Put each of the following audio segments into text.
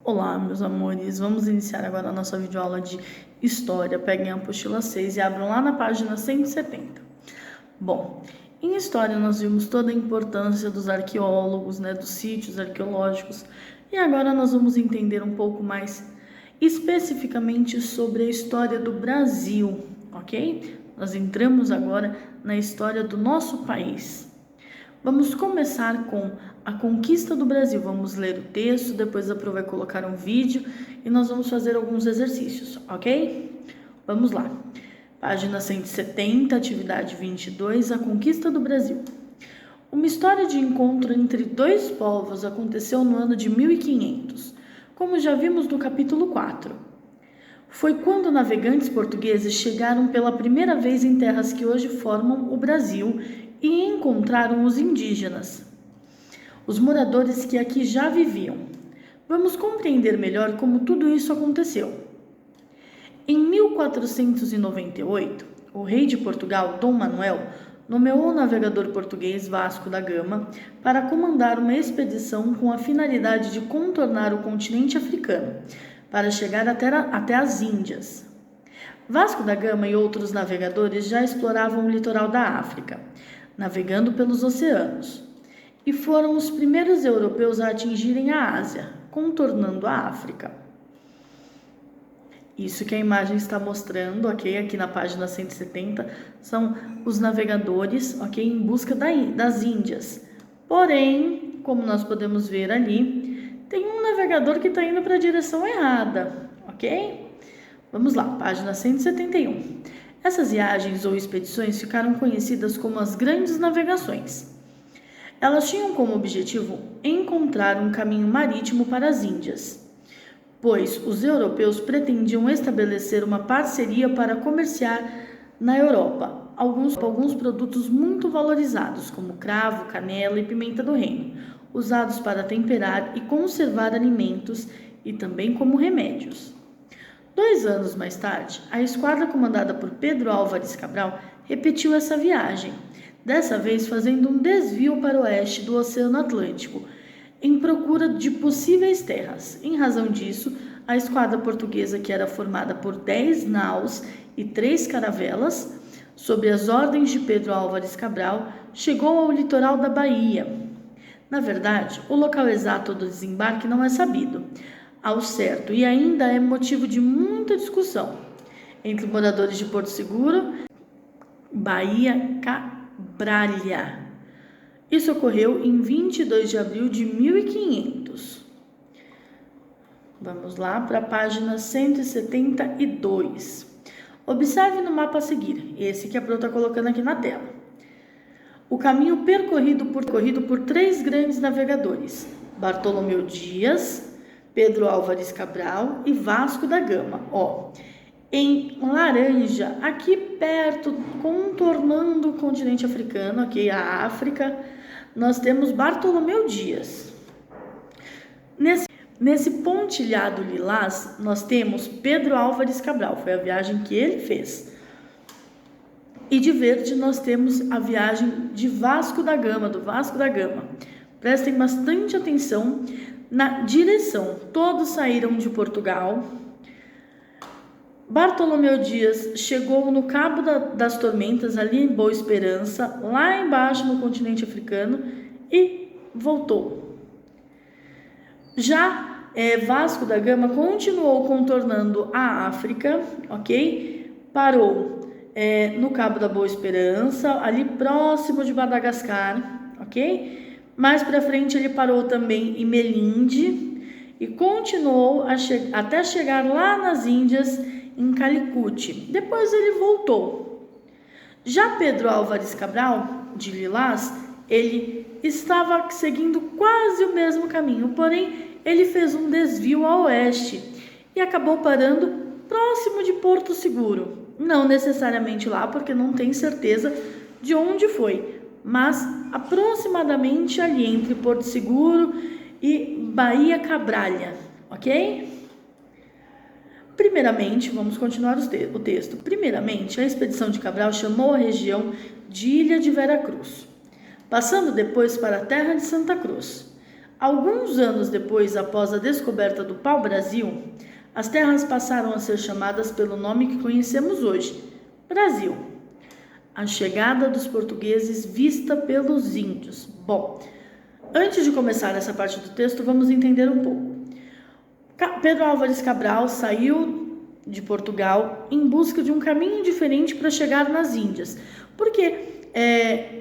Olá, meus amores, vamos iniciar agora a nossa videoaula de História. Peguem a apostila 6 e abram lá na página 170. Bom, em História nós vimos toda a importância dos arqueólogos, dos sítios arqueológicos, e agora nós vamos entender um pouco mais especificamente sobre a história do Brasil, ok? Nós entramos agora na história do nosso país. Vamos começar com a conquista do Brasil. Vamos ler o texto, depois a Pro vai colocar um vídeo e nós vamos fazer alguns exercícios, ok? Vamos lá. Página 170, atividade 22, a conquista do Brasil. Uma história de encontro entre dois povos aconteceu no ano de 1500, como já vimos no capítulo 4. Foi quando navegantes portugueses chegaram pela primeira vez em terras que hoje formam o Brasil e encontraram os indígenas, os moradores que aqui já viviam. Vamos compreender melhor como tudo isso aconteceu. Em 1498, o rei de Portugal, Dom Manuel, nomeou o navegador português Vasco da Gama para comandar uma expedição com a finalidade de contornar o continente africano, para chegar até as Índias. Vasco da Gama e outros navegadores já exploravam o litoral da África, navegando pelos oceanos, e foram os primeiros europeus a atingirem a Ásia, contornando a África. Isso que a imagem está mostrando, ok? Aqui na página 170, são os navegadores, ok? Em busca das Índias. Porém, como nós podemos ver ali, tem um navegador que está indo para a direção errada, ok? Vamos lá, página 171. Essas viagens ou expedições ficaram conhecidas como as Grandes Navegações. Elas tinham como objetivo encontrar um caminho marítimo para as Índias, pois os europeus pretendiam estabelecer uma parceria para comerciar na Europa alguns produtos muito valorizados, como cravo, canela e pimenta do reino, usados para temperar e conservar alimentos e também como remédios. 2 anos mais tarde, a esquadra comandada por Pedro Álvares Cabral repetiu essa viagem, dessa vez fazendo um desvio para o oeste do Oceano Atlântico, em procura de possíveis terras. Em razão disso, a esquadra portuguesa, que era formada por 10 naus e 3 caravelas, sob as ordens de Pedro Álvares Cabral, chegou ao litoral da Bahia. Na verdade, o local exato do desembarque não é sabido ao certo e ainda é motivo de muita discussão entre moradores de Porto Seguro, Bahia Cabralha. Isso ocorreu em 22 de abril de 1500. Vamos lá para a página 172. Observe no mapa a seguir, esse que a Pro está colocando aqui na tela. O caminho percorrido por 3 grandes navegadores, Bartolomeu Dias, Pedro Álvares Cabral e Vasco da Gama. Em laranja, aqui perto, contornando o continente africano, aqui a África, nós temos Bartolomeu Dias. Nesse pontilhado lilás, nós temos Pedro Álvares Cabral, foi a viagem que ele fez. E de verde nós temos a viagem de Vasco da Gama, do Vasco da Gama. Prestem bastante atenção na direção. Todos saíram de Portugal. Bartolomeu Dias chegou no Cabo das Tormentas, ali em Boa Esperança, lá embaixo no continente africano, e voltou. Já Vasco da Gama continuou contornando a África, ok? Parou no Cabo da Boa Esperança, ali próximo de Madagascar, ok? Mais para frente ele parou também em Melinde e continuou até chegar lá nas Índias, em Calicut. Depois ele voltou. Já Pedro Álvares Cabral, de Lilás, ele estava seguindo quase o mesmo caminho, porém ele fez um desvio a oeste e acabou parando próximo de Porto Seguro. Não necessariamente lá, porque não tem certeza de onde foi, mas aproximadamente ali entre Porto Seguro e Bahia Cabralha, ok? Primeiramente, vamos continuar o texto. Primeiramente, a expedição de Cabral chamou a região de Ilha de Vera Cruz, passando depois para a terra de Santa Cruz. Alguns anos depois, após a descoberta do pau-brasil, as terras passaram a ser chamadas pelo nome que conhecemos hoje, Brasil. A chegada dos portugueses vista pelos índios. Bom, antes de começar essa parte do texto, vamos entender um pouco. Pedro Álvares Cabral saiu de Portugal em busca de um caminho diferente para chegar nas Índias, porque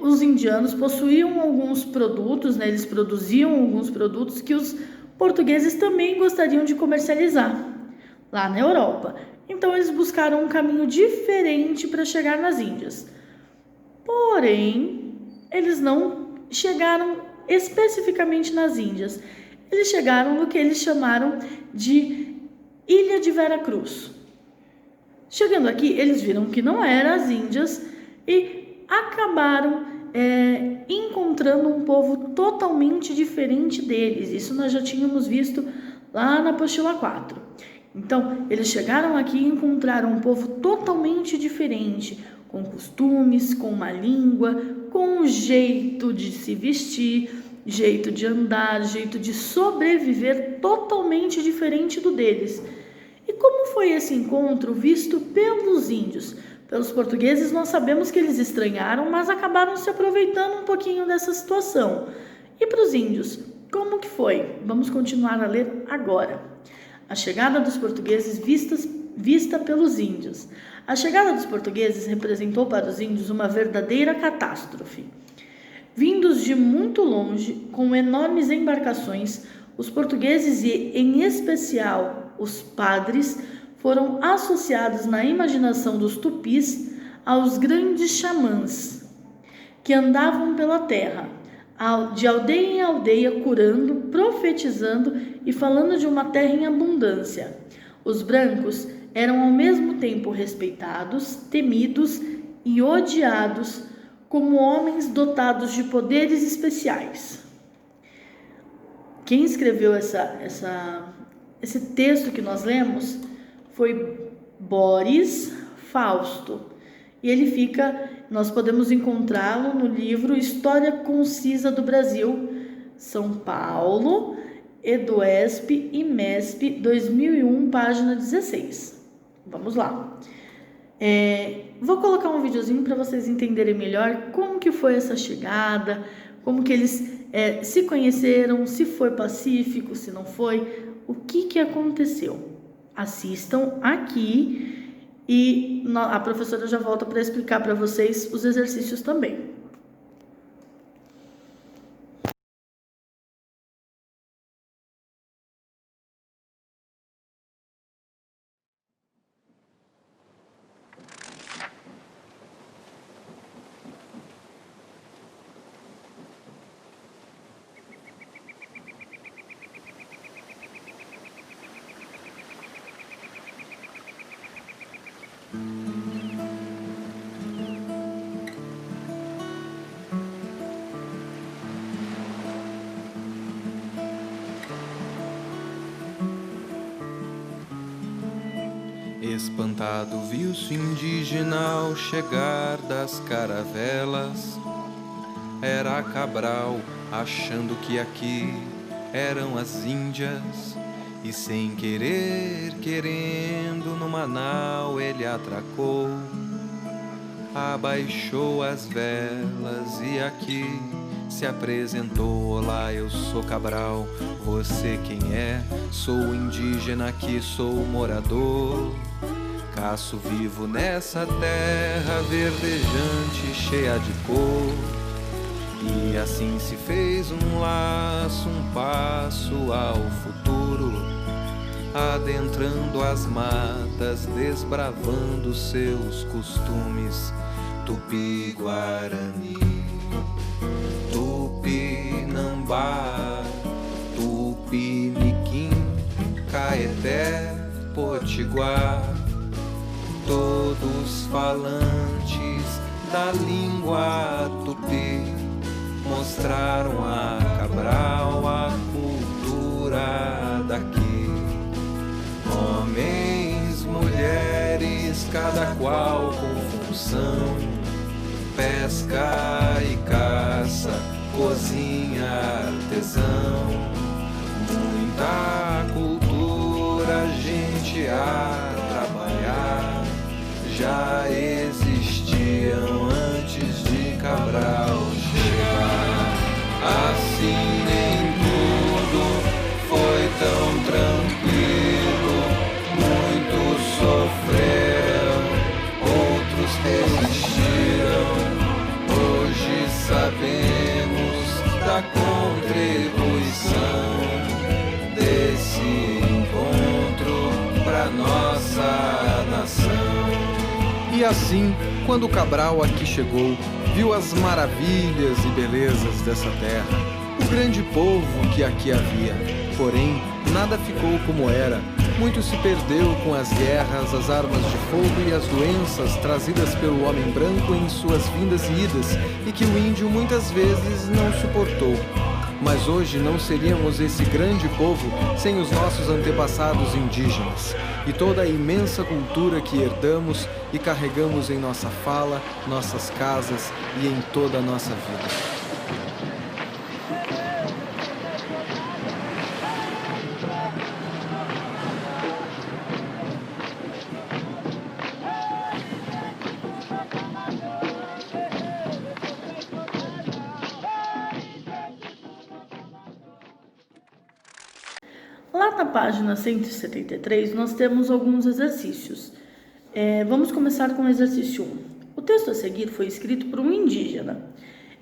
os indianos possuíam alguns produtos, né? Eles produziam alguns produtos que os portugueses também gostariam de comercializar lá na Europa. Então eles buscaram um caminho diferente para chegar nas Índias. Porém, eles não chegaram especificamente nas Índias. Eles chegaram no que eles chamaram de Ilha de Vera Cruz. Chegando aqui, eles viram que não eram as Índias e acabaram encontrando um povo totalmente diferente deles. Isso nós já tínhamos visto lá na apostila 4. Então, eles chegaram aqui e encontraram um povo totalmente diferente, com costumes, com uma língua, com um jeito de se vestir, jeito de andar, jeito de sobreviver totalmente diferente do deles. E como foi esse encontro visto pelos índios? Pelos portugueses, nós sabemos que eles estranharam, mas acabaram se aproveitando um pouquinho dessa situação. E para os índios, como que foi? Vamos continuar a ler agora. A chegada dos portugueses vista pelos índios. A chegada dos portugueses representou para os índios uma verdadeira catástrofe. Vindos de muito longe, com enormes embarcações, os portugueses e, em especial, os padres, foram associados na imaginação dos tupis aos grandes xamãs, que andavam pela terra, de aldeia em aldeia, curando, profetizando e falando de uma terra em abundância. Os brancos eram ao mesmo tempo respeitados, temidos e odiados como homens dotados de poderes especiais. Quem escreveu esse texto que nós lemos foi Boris Fausto. E nós podemos encontrá-lo no livro História Concisa do Brasil, São Paulo, Eduesp e Mesp, 2001, página 16. Vamos lá. Vou colocar um videozinho para vocês entenderem melhor como que foi essa chegada, como que eles se conheceram, se foi pacífico, se não foi, o que aconteceu. Assistam aqui e a professora já volta para explicar para vocês os exercícios também. Espantado viu-se indígena ao chegar das caravelas. Era Cabral, achando que aqui eram as Índias. E sem querer, querendo, no Manau ele atracou. Abaixou as velas e aqui se apresentou. Olá, eu sou Cabral, você quem é? Sou indígena aqui, sou morador. Caço vivo nessa terra verdejante, cheia de cor. E assim se fez um laço, um passo ao futuro, adentrando as matas, desbravando seus costumes. Tupi-Guarani, Tupinambá, Tupiniquim, Caeté, Potiguar, todos falantes da língua tupi, mostraram a Cabral a cultura daqui. Homens, mulheres, cada qual com função, pesca e caça, cozinha, artesão. muita cultura, gente a trabalhar, já existiam antes de Cabral chegar. Assim nem tudo foi tão tranquilo, muitos sofreram, outros resistiram. Hoje sabemos da contribuição desse encontro pra nossa nação. E assim, quando Cabral aqui chegou, viu as maravilhas e belezas dessa terra, o grande povo que aqui havia. Porém, nada ficou como era. Muito se perdeu com as guerras, as armas de fogo e as doenças trazidas pelo homem branco em suas vindas e idas, e que o índio muitas vezes não suportou. Mas hoje não seríamos esse grande povo sem os nossos antepassados indígenas e toda a imensa cultura que herdamos e carregamos em nossa fala, nossas casas e em toda a nossa vida. Lá na página 173, nós temos alguns exercícios. Vamos começar com o exercício 1. O texto a seguir foi escrito por um indígena.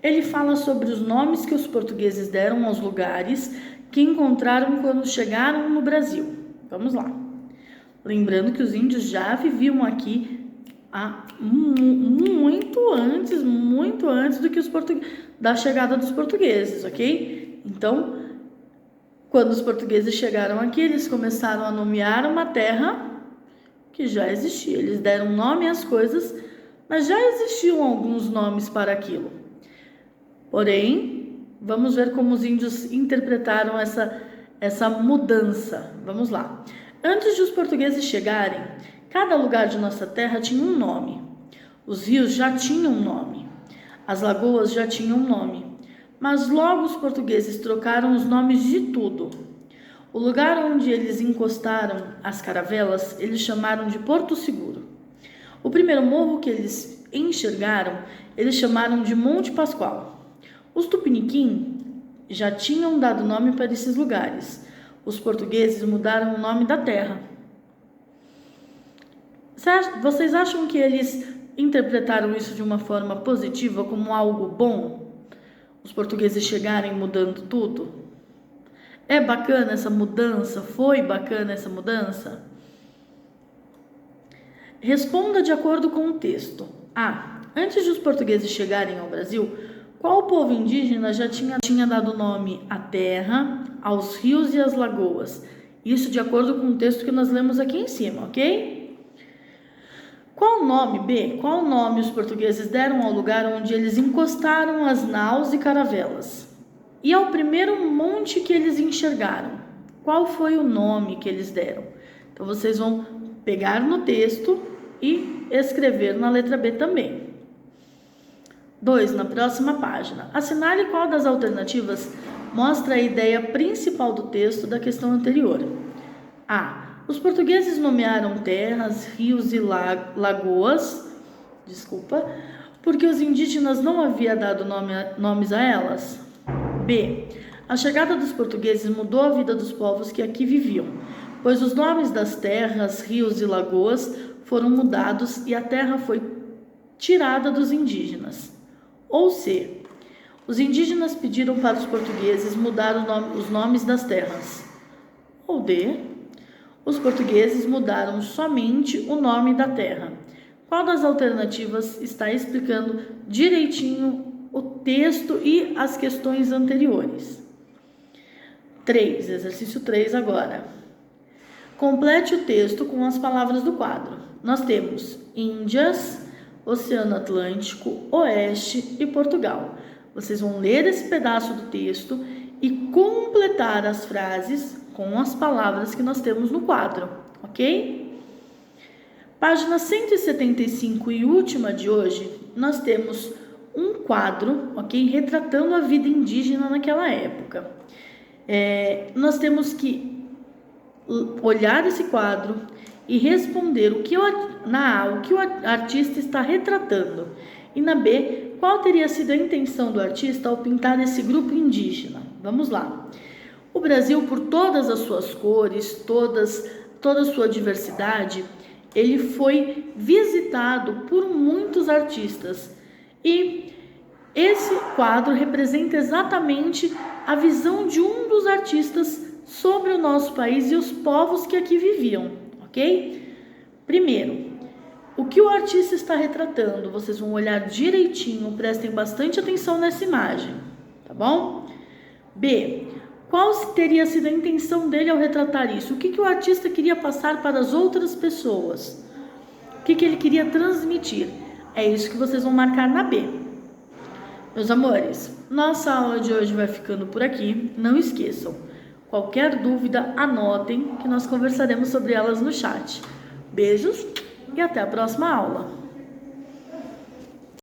Ele fala sobre os nomes que os portugueses deram aos lugares que encontraram quando chegaram no Brasil. Vamos lá. Lembrando que os índios já viviam aqui muito antes do que da chegada dos portugueses, ok? Então, quando os portugueses chegaram aqui, eles começaram a nomear uma terra que já existia. Eles deram nome às coisas, mas já existiam alguns nomes para aquilo. Porém, vamos ver como os índios interpretaram essa mudança. Vamos lá. Antes de os portugueses chegarem, cada lugar de nossa terra tinha um nome. Os rios já tinham um nome. As lagoas já tinham um nome. Mas logo os portugueses trocaram os nomes de tudo. O lugar onde eles encostaram as caravelas, eles chamaram de Porto Seguro. O primeiro morro que eles enxergaram, eles chamaram de Monte Pascoal. Os Tupiniquim já tinham dado nome para esses lugares. Os portugueses mudaram o nome da terra. Vocês acham que eles interpretaram isso de uma forma positiva, como algo bom? Os portugueses chegarem mudando tudo? É bacana essa mudança? Foi bacana essa mudança? Responda de acordo com o texto. A. Antes de os portugueses chegarem ao Brasil, qual povo indígena já tinha dado nome à terra, aos rios e às lagoas? Isso de acordo com o texto que nós lemos aqui em cima, ok? Qual nome, B? Qual nome os portugueses deram ao lugar onde eles encostaram as naus e caravelas? E ao primeiro monte que eles enxergaram, qual foi o nome que eles deram? Então, vocês vão pegar no texto e escrever na letra B também. 2. Na próxima página. Assinale qual das alternativas mostra a ideia principal do texto da questão anterior. A. Os portugueses nomearam terras, rios e lagoas, porque os indígenas não haviam dado nomes a elas. B. A chegada dos portugueses mudou a vida dos povos que aqui viviam, pois os nomes das terras, rios e lagoas foram mudados e a terra foi tirada dos indígenas. Ou C. Os indígenas pediram para os portugueses mudar os nomes das terras. Ou D. Os portugueses mudaram somente o nome da terra. Qual das alternativas está explicando direitinho o texto e as questões anteriores? 3. Exercício 3 agora. Complete o texto com as palavras do quadro. Nós temos Índias, Oceano Atlântico, Oeste e Portugal. Vocês vão ler esse pedaço do texto e completar as frases com as palavras que nós temos no quadro, ok? Página 175 e última de hoje, nós temos um quadro, ok? Retratando a vida indígena naquela época. Nós temos que olhar esse quadro e responder na A, o que o artista está retratando. E na B, qual teria sido a intenção do artista ao pintar esse grupo indígena? Vamos lá. O Brasil, por todas as suas cores, toda a sua diversidade, ele foi visitado por muitos artistas. E esse quadro representa exatamente a visão de um dos artistas sobre o nosso país e os povos que aqui viviam, ok? Primeiro, o que o artista está retratando? Vocês vão olhar direitinho, prestem bastante atenção nessa imagem, tá bom? B, qual teria sido a intenção dele ao retratar isso? O que o artista queria passar para as outras pessoas? O que ele queria transmitir? É isso que vocês vão marcar na B. Meus amores, nossa aula de hoje vai ficando por aqui. Não esqueçam, qualquer dúvida, anotem que nós conversaremos sobre elas no chat. Beijos e até a próxima aula.